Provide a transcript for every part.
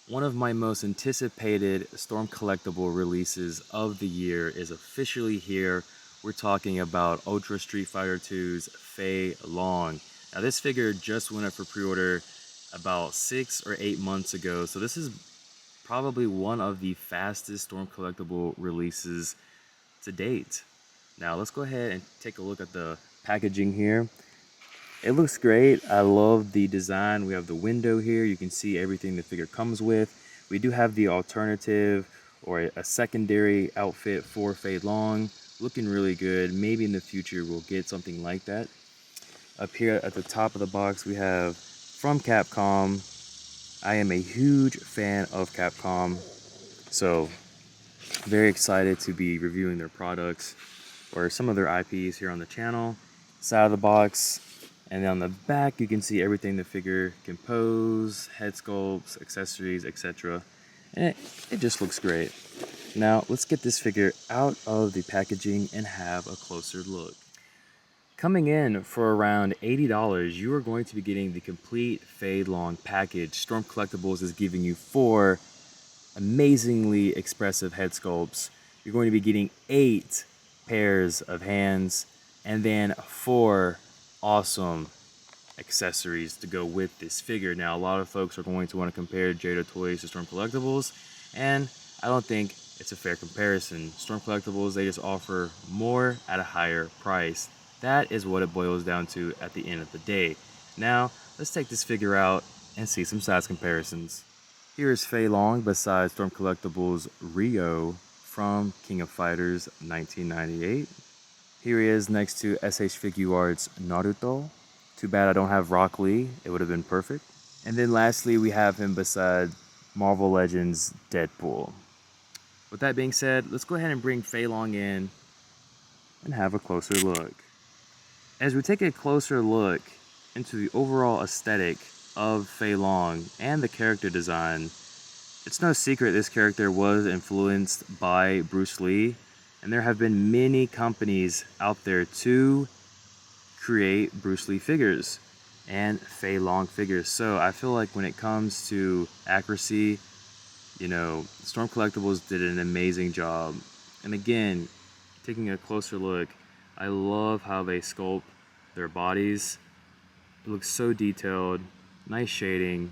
One of my most anticipated Storm Collectible releases of the year is officially here. We're talking about Ultra Street Fighter 2's Fei Long. Now this figure just went up for pre-order about 6 or 8 months ago, so this is probably one of the fastest Storm Collectible releases to date. Now let's go ahead and take a look at the packaging here. It looks great. I love the design. We have the window here. You can see everything the figure comes with. We do have the alternative or a secondary outfit for Fei Long. Looking really good. Maybe in the future we'll get something like that. Up here at the top of the box we have from Capcom. I am a huge fan of Capcom, so very excited to be reviewing their products or some of their IPs here on the channel. Side of the box, and then on the back you can see everything the figure can pose, head sculpts, accessories, etc. And it just looks great. Now let's get this figure out of the packaging and have a closer look. Coming in for around $80, you are going to be getting the complete Fei Long package. Storm Collectibles is giving you 4 amazingly expressive head sculpts. You're going to be getting 8 pairs of hands and then 4 awesome accessories to go with this figure. Now a lot of folks are going to want to compare Jada Toys to Storm Collectibles, and I don't think it's a fair comparison. Storm Collectibles, they just offer more at a higher price. That is what it boils down to at the end of the day. Now let's take this figure out and see some size comparisons. Here is Fei Long beside Storm Collectibles Rio from King of Fighters 1998. Here he is next to SH Figuarts Naruto. Too bad I don't have Rock Lee, it would have been perfect. And then lastly we have him beside Marvel Legends Deadpool. With that being said, let's go ahead and bring Fei Long in and have a closer look. As we take a closer look into the overall aesthetic of Fei Long and the character design, it's no secret this character was influenced by Bruce Lee, and there have been many companies out there to create Bruce Lee figures and Fei Long figures. So I feel like when it comes to accuracy, you know, Storm Collectibles did an amazing job. And again, taking a closer look, I love how they sculpt their bodies. It looks so detailed, nice shading.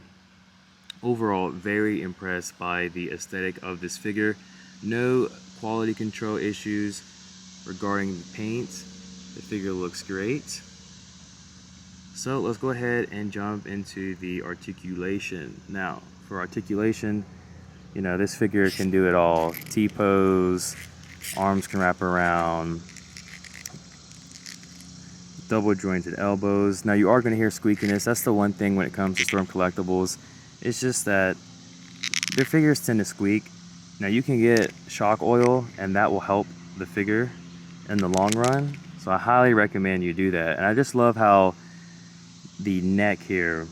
Overall, very impressed by the aesthetic of this figure. No quality control issues regarding the paint. The figure looks great. So let's go ahead and jump into the articulation. Now, for articulation, you know, this figure can do it all. T-pose, arms can wrap around, double jointed elbows. Now you are going to hear squeakiness. That's the one thing when it comes to Storm Collectibles. It's just that their figures tend to squeak. Now you can get shock oil and that will help the figure in the long run. So I highly recommend you do that. And I just love how the neck here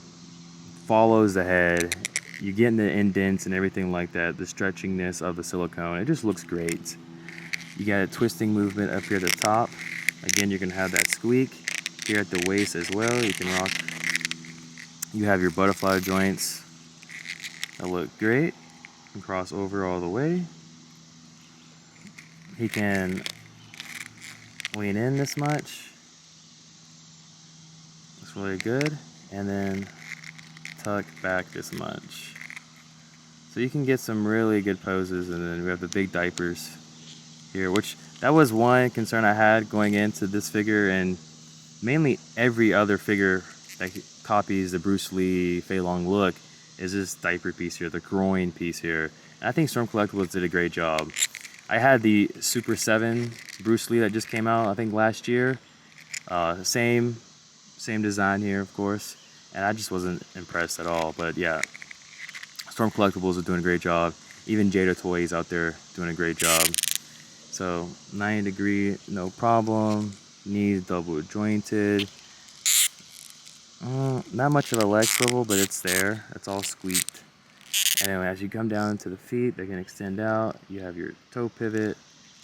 follows the head. You get in the indents and everything like that. The stretchingness of the silicone. It just looks great. You got a twisting movement up here at the top. Again, you're going to have that squeak here at the waist as well. You can rock. You have your butterfly joints that look great. You can cross over all the way. He can lean in this much. Looks really good. And then tuck back this much. So you can get some really good poses. And then we have the big diapers here, which that was one concern I had going into this figure, and mainly every other figure that copies the Bruce Lee Fei Long look is this diaper piece here, the groin piece here. And I think Storm Collectibles did a great job. I had the Super 7 Bruce Lee that just came out, I think last year. Same design here, of course, and I just wasn't impressed at all. But yeah, Storm Collectibles are doing a great job. Even Jada Toys out there doing a great job. So 90 degree, no problem. Knees double jointed. Not much of a leg swivel, but it's there. It's all squeaked. Anyway, as you come down to the feet, they can extend out. You have your toe pivot,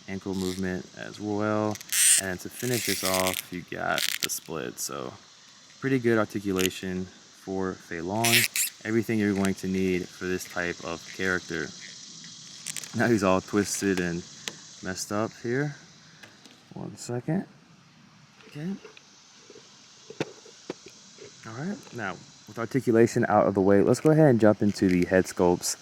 ankle movement as well. And then to finish this off, you got the split. So pretty good articulation for Fei Long. everything you're going to need for this type of character. Now he's all twisted and messed up here. 1 second. Okay. Alright, now with articulation out of the way, let's go ahead and jump into the head sculpts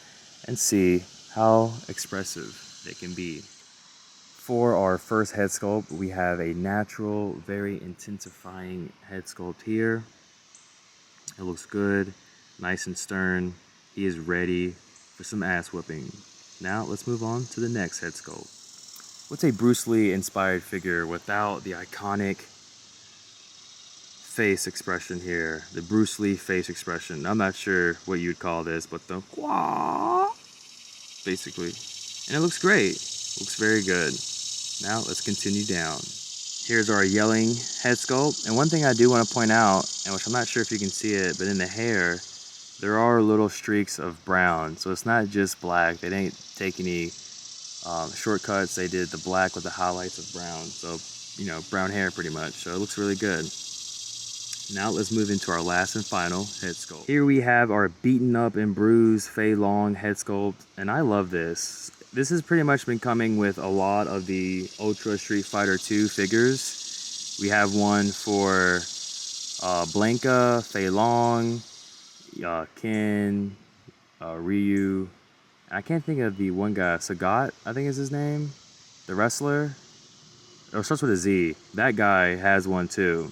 and see how expressive they can be. For our first head sculpt, we have a natural, very intensifying head sculpt here. It looks good, nice and stern. He is ready for some ass whooping. Now let's move on to the next head sculpt. What's a Bruce Lee inspired figure without the iconic face expression here? The Bruce Lee face expression. I'm not sure what you'd call this, but the wah, basically. And it looks great. Looks very good. Now let's continue down. Here's our yelling head sculpt. And one thing I do want to point out, and which I'm not sure if you can see it, but in the hair, there are little streaks of brown. So it's not just black. They didn't take any shortcuts. They did the black with the highlights of brown. So, you know, brown hair pretty much. So it looks really good. Now let's move into our last and final head sculpt. Here we have our beaten up and bruised Fei Long head sculpt. And I love this. This has pretty much been coming with a lot of the Ultra Street Fighter 2 figures. We have one for Blanka, Fei Long, Ken, Ryu. I can't think of the one guy, Sagat, I think is his name. The wrestler. It starts with a Z. That guy has one too.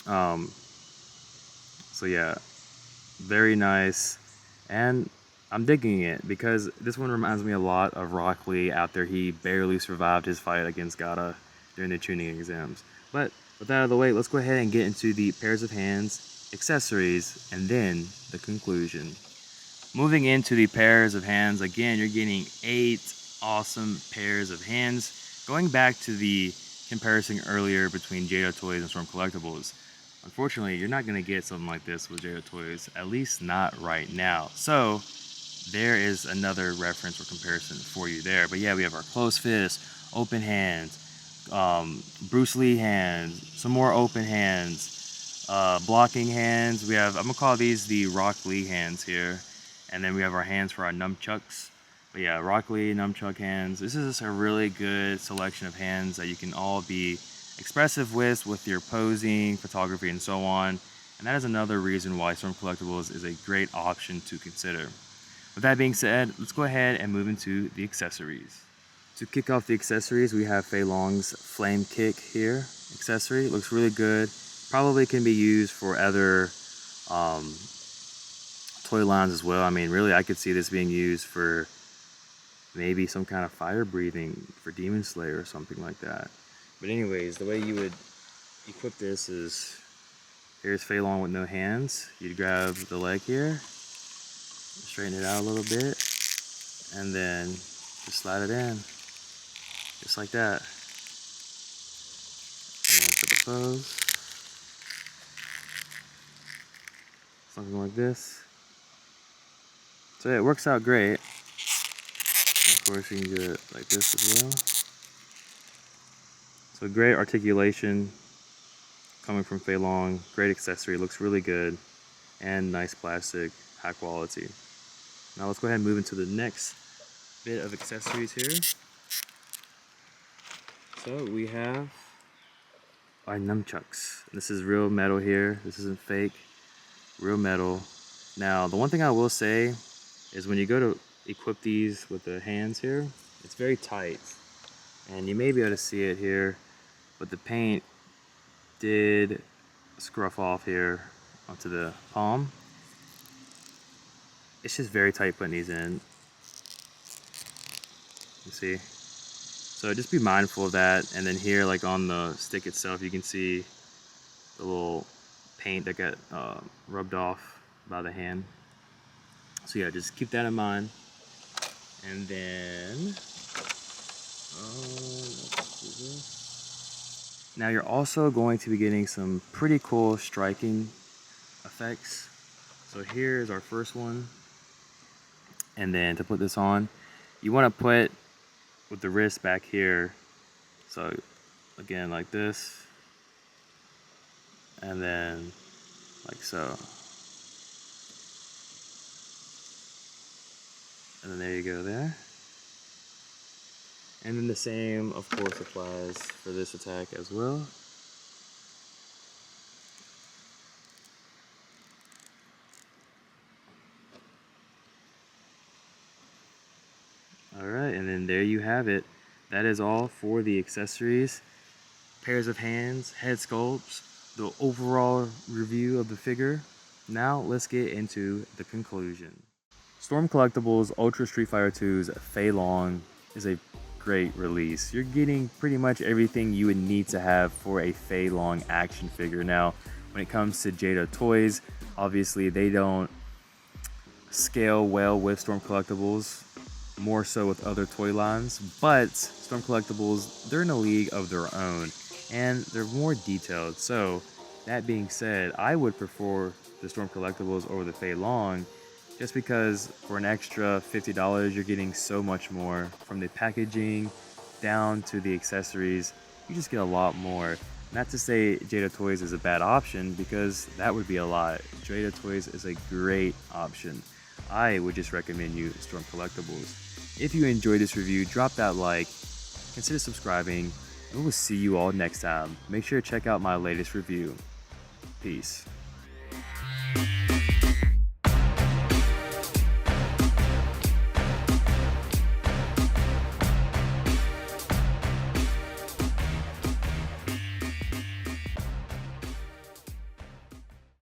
So yeah, very nice. And I'm digging it because this one reminds me a lot of Rock Lee after he barely survived his fight against Gata during the tuning exams. But with that out of the way, let's go ahead and get into the pairs of hands, accessories, and then the conclusion. Moving into the pairs of hands, again, you're getting 8 awesome pairs of hands. Going back to the comparison earlier between Jada Toys and Storm Collectibles, unfortunately, you're not going to get something like this with Jada Toys, at least not right now. So there is another reference or comparison for you there. But yeah, we have our closed fist, open hands, Bruce Lee hands, some more open hands, blocking hands. We have, I'm gonna call these the Rock Lee hands here. And then we have our hands for our nunchucks. But yeah, Rock Lee, nunchuck hands. This is a really good selection of hands that you can all be expressive with your posing, photography, and so on. And that is another reason why Storm Collectibles is a great option to consider. With that being said, let's go ahead and move into the accessories. To kick off the accessories, we have Fei Long's Flame Kick here. Accessory, looks really good. Probably can be used for other toy lines as well. I mean, really, I could see this being used for maybe some kind of fire breathing for Demon Slayer or something like that. But anyways, the way you would equip this is, here's Fei Long with no hands. You'd grab the leg here, straighten it out a little bit, and then just slide it in, just like that. And then for the pose, something like this. So yeah, it works out great. Of course, you can do it like this as well. So great articulation coming from Fei Long. Great accessory, looks really good, and nice plastic, high quality. Now let's go ahead and move into the next bit of accessories here. So we have our nunchucks. This is real metal here. This isn't fake, real metal. Now, the one thing I will say is when you go to equip these with the hands here, it's very tight. And you may be able to see it here, but the paint did scruff off here onto the palm. It's just very tight putting these in. You see? So just be mindful of that. And then here, like on the stick itself, you can see the little paint that got rubbed off by the hand. So yeah, just keep that in mind. And then, now you're also going to be getting some pretty cool striking effects. So here's our first one. And then to put this on, you want to put with the wrist back here. So again, like this. And then like so. And then there you go there. And then the same, of course, applies for this attack as well. Alright, and then there you have it. That is all for the accessories, pairs of hands, head sculpts, the overall review of the figure. Now let's get into the conclusion. Storm Collectibles Ultra Street Fighter 2's Fei Long is a great release. You're getting pretty much everything you would need to have for a Fei Long action figure. Now, when it comes to Jada Toys, obviously they don't scale well with Storm Collectibles, more so with other toy lines, but Storm Collectibles, they're in a league of their own, and they're more detailed. So, that being said, I would prefer the Storm Collectibles over the Fei Long, just because for an extra $50, you're getting so much more. From the packaging down to the accessories, you just get a lot more. Not to say Jada Toys is a bad option, because that would be a lot. Jada Toys is a great option. I would just recommend you Storm Collectibles. If you enjoyed this review, drop that like, consider subscribing, and we'll see you all next time. Make sure to check out my latest review. Peace.